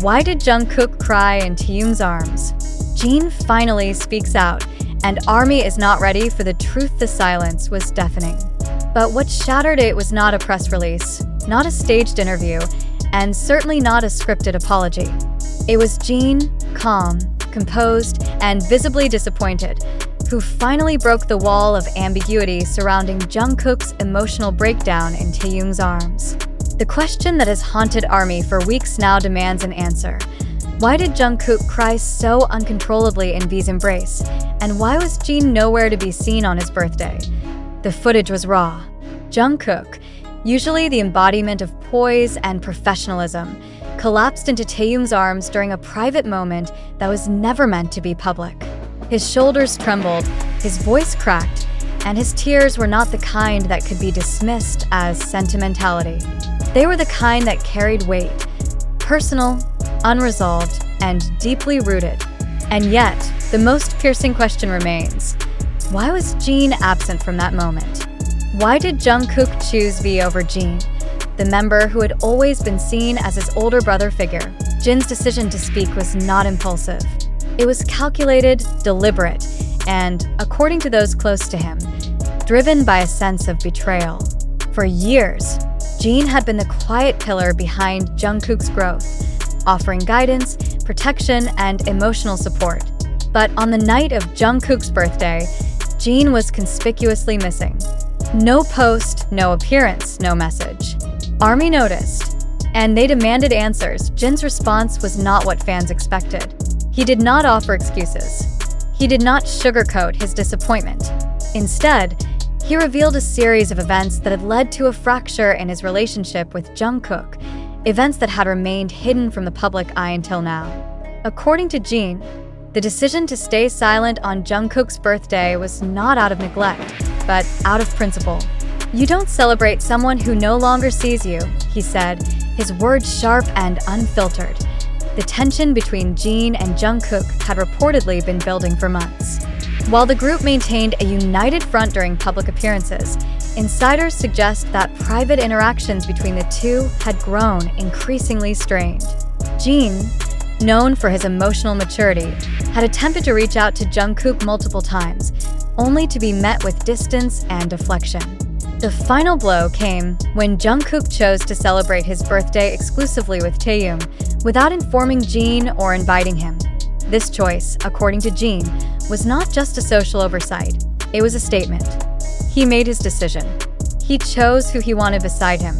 Why did Jungkook cry in Taehyung's arms? Jin finally speaks out, and ARMY is not ready for the truth. The silence was deafening. But what shattered it was not a press release, not a staged interview, and certainly not a scripted apology. It was Jin, calm, composed, and visibly disappointed, who finally broke the wall of ambiguity surrounding Jungkook's emotional breakdown in Taehyung's arms. The question that has haunted ARMY for weeks now demands an answer. Why did Jungkook cry so uncontrollably in V's embrace? And why was Jin nowhere to be seen on his birthday? The footage was raw. Jungkook, usually the embodiment of poise and professionalism, collapsed into Taehyung's arms during a private moment that was never meant to be public. His shoulders trembled, his voice cracked, and his tears were not the kind that could be dismissed as sentimentality. They were the kind that carried weight, personal, unresolved, and deeply rooted. And yet, the most piercing question remains: why was Jin absent from that moment? Why did Jungkook choose V over Jin, the member who had always been seen as his older brother figure? Jin's decision to speak was not impulsive. It was calculated, deliberate, and, according to those close to him, driven by a sense of betrayal. For years, Jin had been the quiet pillar behind Jungkook's growth, offering guidance, protection, and emotional support. But on the night of Jungkook's birthday, Jin was conspicuously missing. No post, no appearance, no message. ARMY noticed, and they demanded answers. Jin's response was not what fans expected. He did not offer excuses. He did not sugarcoat his disappointment. Instead, he revealed a series of events that had led to a fracture in his relationship with Jungkook, events that had remained hidden from the public eye until now. According to Jin, the decision to stay silent on Jungkook's birthday was not out of neglect, but out of principle. "You don't celebrate someone who no longer sees you," he said, his words sharp and unfiltered. The tension between Jin and Jungkook had reportedly been building for months. While the group maintained a united front during public appearances, insiders suggest that private interactions between the two had grown increasingly strained. Jin, known for his emotional maturity, had attempted to reach out to Jungkook multiple times, only to be met with distance and deflection. The final blow came when Jungkook chose to celebrate his birthday exclusively with Taehyung, without informing Jin or inviting him. This choice, according to Jin, was not just a social oversight, it was a statement. He made his decision. He chose who he wanted beside him.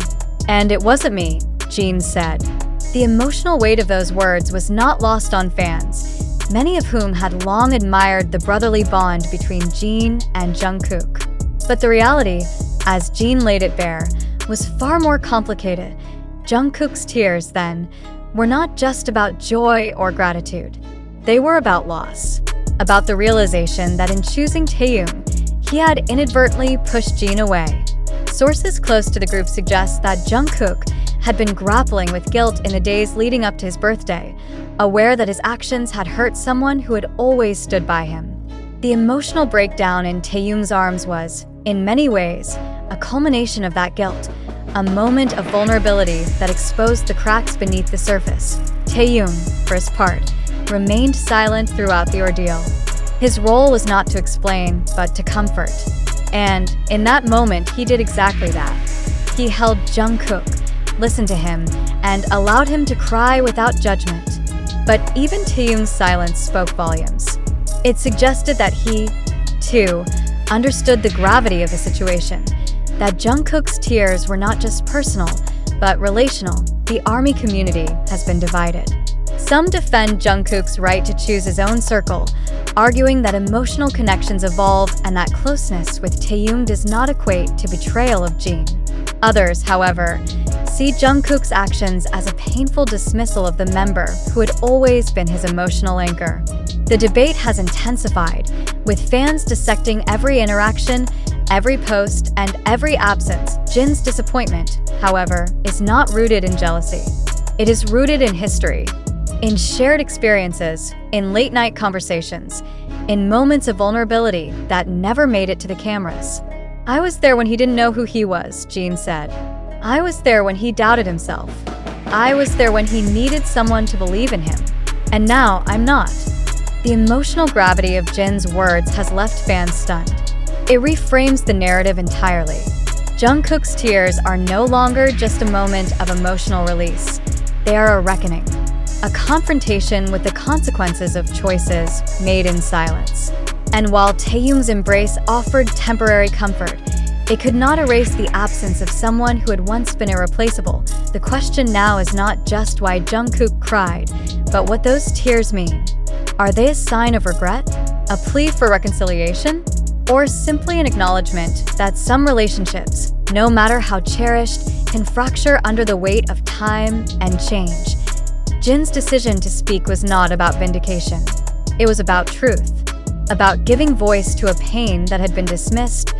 "And it wasn't me," Jin said. The emotional weight of those words was not lost on fans, many of whom had long admired the brotherly bond between Jin and Jungkook. But the reality, as Jin laid it bare, was far more complicated. Jungkook's tears, then, were not just about joy or gratitude. They were about loss, about the realization that in choosing Taehyung, he had inadvertently pushed Jin away. Sources close to the group suggest that Jungkook had been grappling with guilt in the days leading up to his birthday, aware that his actions had hurt someone who had always stood by him. The emotional breakdown in Taehyung's arms was, in many ways, a culmination of that guilt, a moment of vulnerability that exposed the cracks beneath the surface. Taehyung, for his part, remained silent throughout the ordeal. His role was not to explain, but to comfort. And in that moment, he did exactly that. He held Jungkook, listened to him, and allowed him to cry without judgment. But even Taehyung's silence spoke volumes. It suggested that he, too, understood the gravity of the situation, that Jungkook's tears were not just personal, but relational. The ARMY community has been divided. Some defend Jungkook's right to choose his own circle, arguing that emotional connections evolve and that closeness with Taehyung does not equate to betrayal of Jin. Others, however, see Jungkook's actions as a painful dismissal of the member who had always been his emotional anchor. The debate has intensified, with fans dissecting every interaction, every post, and every absence. Jin's disappointment, however, is not rooted in jealousy. It is rooted in history, in shared experiences, in late-night conversations, in moments of vulnerability that never made it to the cameras. "I was there when he didn't know who he was," Jin said. "I was there when he doubted himself. I was there when he needed someone to believe in him, and now I'm not. The emotional gravity of Jin's words has left fans stunned. It reframes the narrative entirely. Jungkook's tears are no longer just a moment of emotional release. They are a reckoning, a confrontation with the consequences of choices made in silence. And while Taehyung's embrace offered temporary comfort, it could not erase the absence of someone who had once been irreplaceable. The question now is not just why Jungkook cried, but what those tears mean. Are they a sign of regret, a plea for reconciliation, or simply an acknowledgement that some relationships, no matter how cherished, can fracture under the weight of time and change? Jin's decision to speak was not about vindication. It was about truth, about giving voice to a pain that had been dismissed,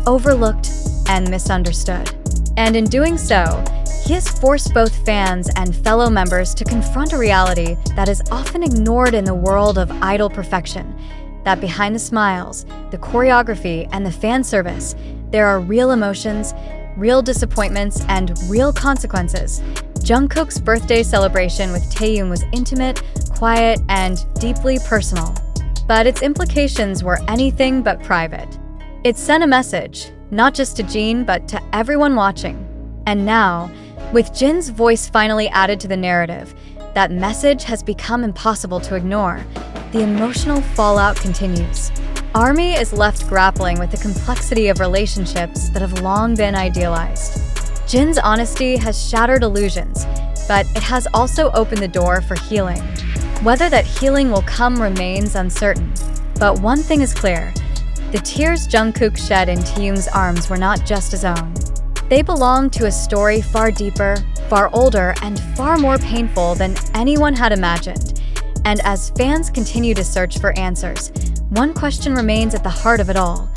overlooked, and misunderstood. And in doing so, he has forced both fans and fellow members to confront a reality that is often ignored in the world of idol perfection, that behind the smiles, the choreography, and the fan service, there are real emotions, real disappointments, and real consequences. Jungkook's birthday celebration with Taehyung was intimate, quiet, and deeply personal. But its implications were anything but private. It sent a message, not just to Jin, but to everyone watching. And now, with Jin's voice finally added to the narrative, that message has become impossible to ignore. The emotional fallout continues. ARMY is left grappling with the complexity of relationships that have long been idealized. Jin's honesty has shattered illusions, but it has also opened the door for healing. Whether that healing will come remains uncertain. But one thing is clear. The tears Jungkook shed in Taehyung's arms were not just his own. They belong to a story far deeper, far older, and far more painful than anyone had imagined. And as fans continue to search for answers, one question remains at the heart of it all.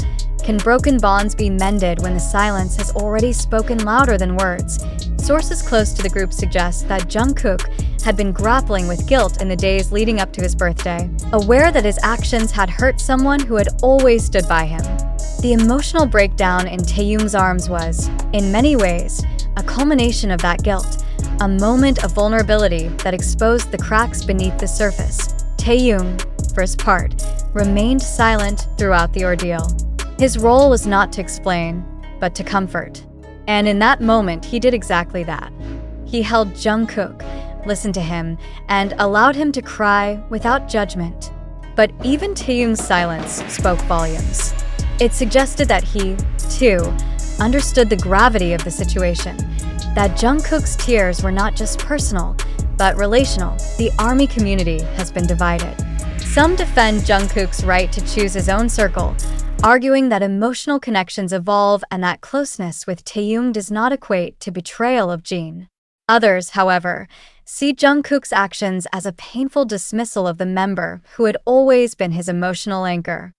Can broken bonds be mended when the silence has already spoken louder than words? Sources close to the group suggest that Jungkook had been grappling with guilt in the days leading up to his birthday, aware that his actions had hurt someone who had always stood by him. The emotional breakdown in Taehyung's arms was, in many ways, a culmination of that guilt, a moment of vulnerability that exposed the cracks beneath the surface. Taehyung, for his part, remained silent throughout the ordeal. His role was not to explain, but to comfort. And in that moment, he did exactly that. He held Jungkook, listened to him, and allowed him to cry without judgment. But even Taehyung's silence spoke volumes. It suggested that he, too, understood the gravity of the situation, that Jungkook's tears were not just personal, but relational. The ARMY community has been divided. Some defend Jungkook's right to choose his own circle, arguing that emotional connections evolve and that closeness with Taehyung does not equate to betrayal of Jin. Others, however, see Jungkook's actions as a painful dismissal of the member who had always been his emotional anchor.